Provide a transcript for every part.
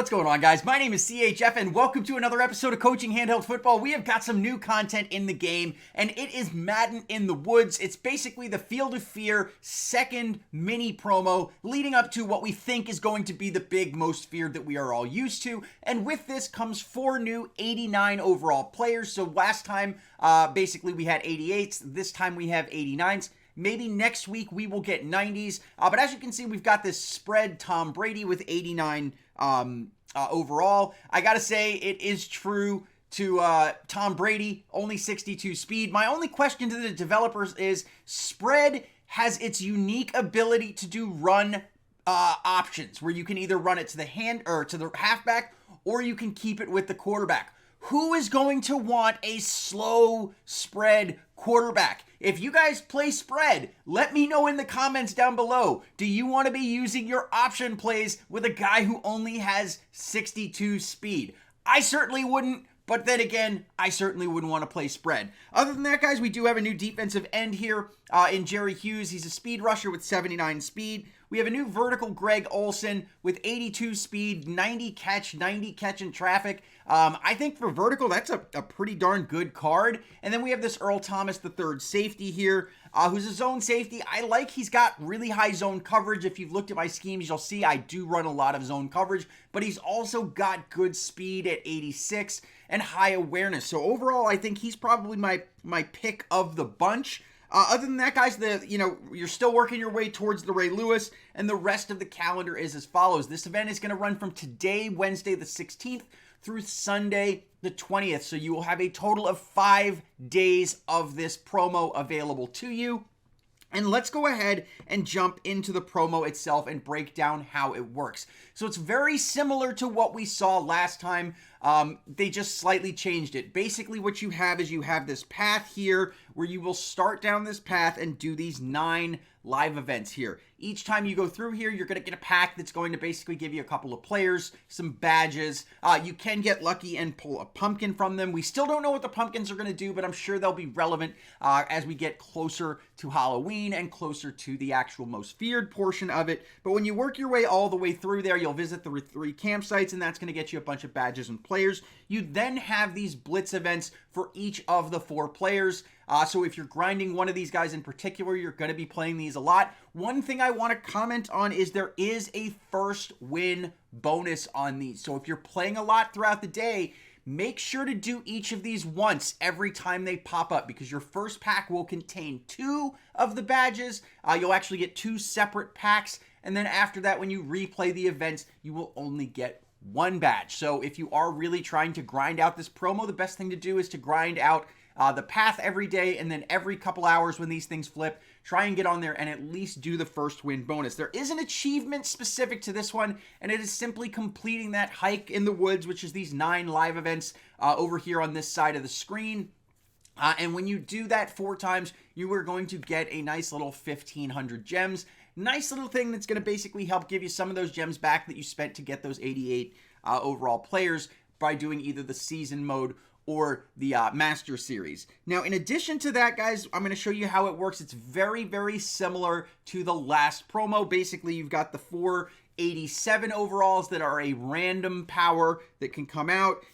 What's going on, guys? My name is CHF, and welcome to another episode of Coaching Handheld Football. We have got some new content in the game, and it is Madden in the Woods. It's basically the Field of Fear second mini promo leading up to what we think is going to be the big most feared that we are all used to. And with this comes 4 new 89 overall players. So last time, basically we had 88s. This time we have 89s. Maybe next week we will get 90s. But as you can see, we've got this spread Tom Brady with 89 overall. I gotta say, it is true to Tom Brady, only 62 speed. My only question to the developers is, spread has its unique ability to do run options, where you can either run it to the hand or to the halfback, or you can keep it with the quarterback. Who is going to want a slow spread quarterback? If you guys play spread, let me know in the comments down below. Do you want to be using your option plays with a guy who only has 62 speed? I certainly wouldn't, but then again, I certainly wouldn't want to play spread. Other than that, guys, we do have a new defensive end here in Jerry Hughes. He's a speed rusher with 79 speed. We have a new vertical Greg Olsen with 82 speed, 90 catch in traffic. I think for vertical, that's a pretty darn good card. And then we have this Earl Thomas, the third safety here, who's a zone safety. I like he's got really high zone coverage. If you've looked at my schemes, you'll see I do run a lot of zone coverage, but he's also got good speed at 86 and high awareness. So overall, I think he's probably my pick of the bunch. Other than that, guys, you're still working your way towards the Ray Lewis, and the rest of the calendar is as follows. This event is going to run from today, Wednesday the 16th, through Sunday the 20th. So you will have a total of 5 days of this promo available to you. And let's go ahead and jump into the promo itself and break down how it works. So it's very similar to what we saw last time. They just slightly changed it. Basically, what you have is you have this path here where you will start down this path and do these 9 live events here. Each time you go through here, you're going to get a pack that's going to basically give you a couple of players, some badges. You can get lucky and pull a pumpkin from them. We still don't know what the pumpkins are going to do, but I'm sure they'll be relevant as we get closer to Halloween and closer to the actual most feared portion of it. But when you work your way all the way through there, you'll visit the 3 campsites, and that's going to get you a bunch of badges and players. You then have these blitz events for each of the 4 players. So if you're grinding one of these guys in particular, you're going to be playing these a lot. One thing I want to comment on is there is a first win bonus on these. So if you're playing a lot throughout the day, make sure to do each of these once every time they pop up, because your first pack will contain 2 of the badges. You'll actually get 2 separate packs. And then after that, when you replay the events, you will only get 1 badge. So if you are really trying to grind out this promo, the best thing to do is to grind out the path every day, and then every couple hours when these things flip, try and get on there and at least do the first win bonus. There is an achievement specific to this one, and it is simply completing that hike in the woods, which is these 9 live events over here on this side of the screen. And when you do that 4 times, you are going to get a nice little 1,500 gems. Nice little thing that's going to basically help give you some of those gems back that you spent to get those 88 overall players by doing either the season mode or the Master Series. Now, in addition to that, guys, I'm going to show you how it works. It's very, very similar to the last promo. Basically, you've got the 487 overalls that are a random power that can come out.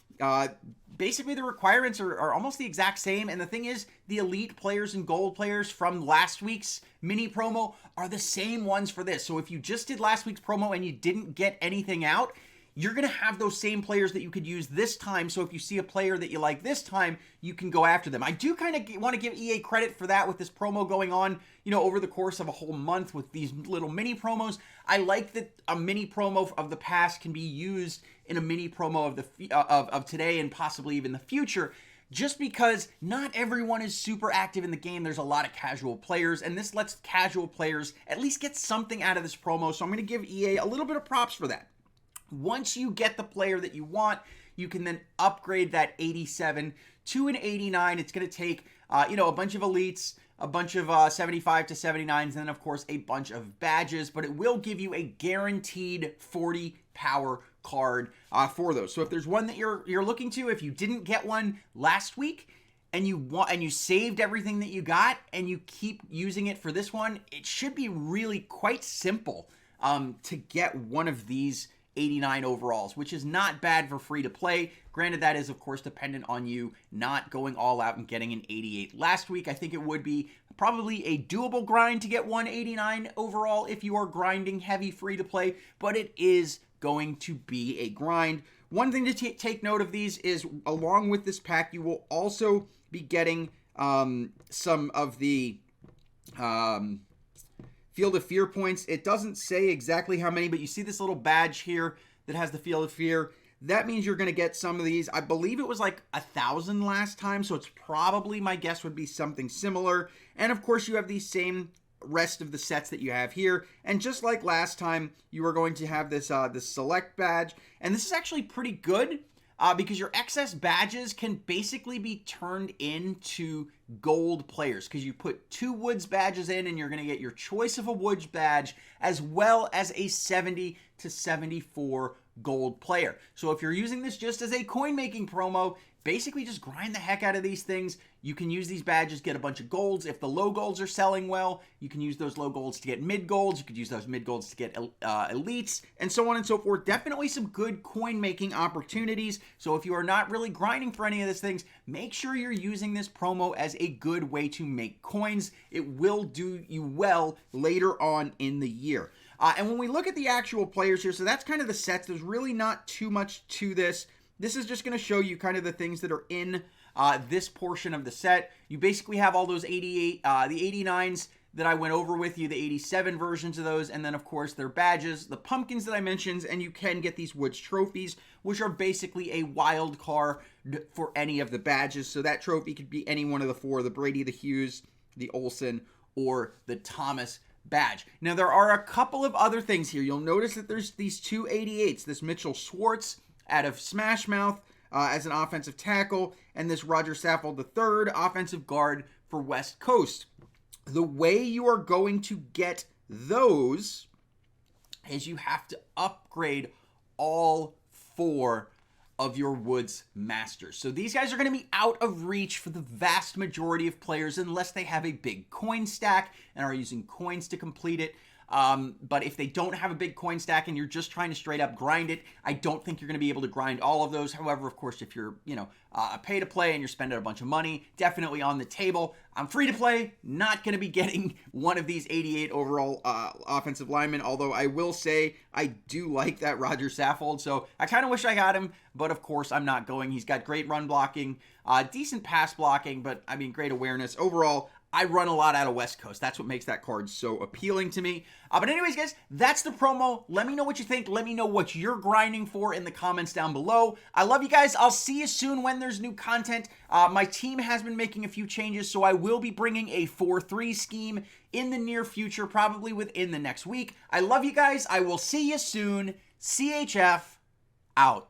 Basically, the requirements are almost the exact same. And the thing is, the elite players and gold players from last week's mini promo are the same ones for this. So if you just did last week's promo and you didn't get anything out, you're going to have those same players that you could use this time. So if you see a player that you like this time, you can go after them. I do kind of want to give EA credit for that with this promo going on, over the course of a whole month with these little mini promos. I like that a mini promo of the past can be used in a mini promo of today and possibly even the future, just because not everyone is super active in the game. There's a lot of casual players, and this lets casual players at least get something out of this promo. So I'm going to give EA a little bit of props for that. Once you get the player that you want, you can then upgrade that 87 to an 89. It's going to take, a bunch of elites, a bunch of 75 to 79s, and then, of course, a bunch of badges. But it will give you a guaranteed 40 power card for those. So if there's one that you're looking to, if you didn't get one last week, and you saved everything that you got, and you keep using it for this one, it should be really quite simple to get one of these 89 overalls, which is not bad for free to play. Granted, that is, of course, dependent on you not going all out and getting an 88 last week. I think it would be probably a doable grind to get 189 overall if you are grinding heavy free to play, but it is going to be a grind. One thing to take note of these is, along with this pack, you will also be getting some of the Field of Fear points. It doesn't say exactly how many, but you see this little badge here that has the Field of Fear. That means you're going to get some of these. I believe it was like 1,000 last time, so it's probably, my guess would be something similar. And of course, you have these same rest of the sets that you have here. And just like last time, you are going to have this this select badge. And this is actually pretty good because your excess badges can basically be turned into gold players, because you put 2 Woods badges in and you're going to get your choice of a Woods badge as well as a 70 to 74 gold player. So if you're using this just as a coin making promo, basically just grind the heck out of these things. You can use these badges, get a bunch of golds. If the low golds are selling well, you can use those low golds to get mid golds. You could use those mid golds to get elites, and so on and so forth. Definitely some good coin making opportunities. So if you are not really grinding for any of these things, make sure you're using this promo as a good way to make coins. It will do you well later on in the year. And when we look at the actual players here, so that's kind of the sets. There's really not too much to this. This is just going to show you kind of the things that are in this portion of the set. You basically have all those 88, the 89s that I went over with you, the 87 versions of those, and then of course their badges, the pumpkins that I mentioned, and you can get these Woods trophies, which are basically a wild card for any of the badges. So that trophy could be any one of the 4, the Brady, the Hughes, the Olsen, or the Thomas badge. Now there are a couple of other things here. You'll notice that there's these 2 88s, this Mitchell Schwartz out of Smash Mouth as an offensive tackle, and this Roger Saffold III, offensive guard for West Coast. The way you are going to get those is you have to upgrade all 4 of your Woods Masters. So these guys are going to be out of reach for the vast majority of players unless they have a big coin stack and are using coins to complete it. But if they don't have a big coin stack and you're just trying to straight up grind it, I don't think you're going to be able to grind all of those. However, of course, if you're, a pay to play and you're spending a bunch of money, definitely on the table. I'm free to play, not going to be getting one of these 88 overall offensive linemen, although I will say I do like that Roger Saffold, so I kind of wish I got him, but of course I'm not going. He's got great run blocking, decent pass blocking, but I mean, great awareness. Overall, I run a lot out of West Coast. That's what makes that card so appealing to me. But anyways, guys, that's the promo. Let me know what you think. Let me know what you're grinding for in the comments down below. I love you guys. I'll see you soon when there's new content. My team has been making a few changes, so I will be bringing a 4-3 scheme in the near future, probably within the next week. I love you guys. I will see you soon. CHF out.